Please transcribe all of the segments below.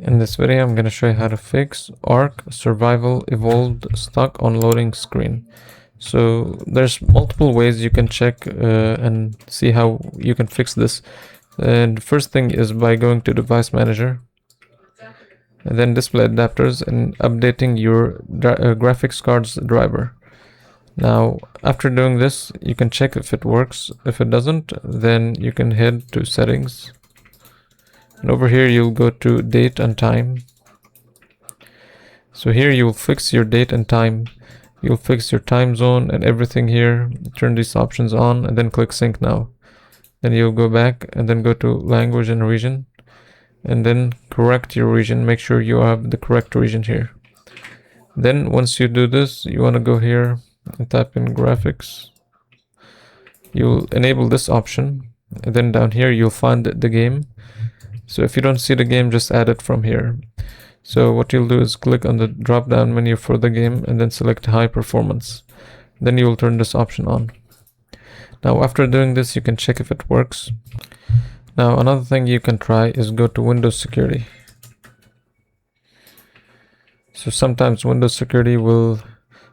In this video, I'm going to show you how to fix ARK Survival Evolved stuck on loading screen. So there's multiple ways you can check and see how you can fix this. And the first thing is by going to Device Manager, and then Display Adapters, and updating your graphics card's driver. Now, after doing this, you can check if it works. If it doesn't, then you can head to Settings. And over here, you'll go to Date and Time. So here you'll fix your date and time. You'll fix your time zone and everything here. Turn these options on and then click Sync Now. Then you'll go back and then go to Language and Region. And then correct your region. Make sure you have the correct region here. Then once you do this, you want to go here and type in Graphics. You'll enable this option. And then down here, you'll find the game. So if you don't see the game, just add it from here. So what you'll do is click on the drop down menu for the game and then select High Performance. Then you will turn this option on. Now after doing this, you can check if it works. Now another thing you can try is go to Windows Security. So sometimes Windows Security will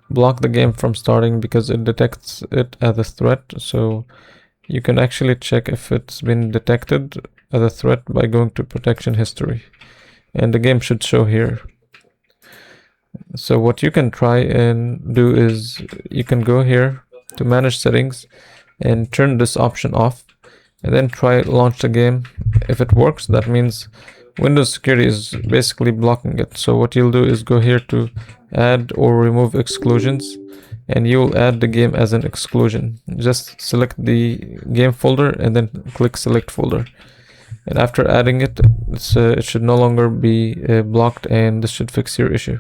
block the game from starting because it detects it as a threat. So you can actually check if it's been detected as a threat by going to Protection History, and the game should show here. So what you can try and do is you can go here to Manage Settings and turn this option off, and then try launch the game. If it works, that means Windows Security is basically blocking it. So what you'll do is go here to Add or Remove Exclusions, and you'll add the game as an exclusion. Just select the game folder and then click Select Folder. And after adding it, it should no longer be blocked, and this should fix your issue.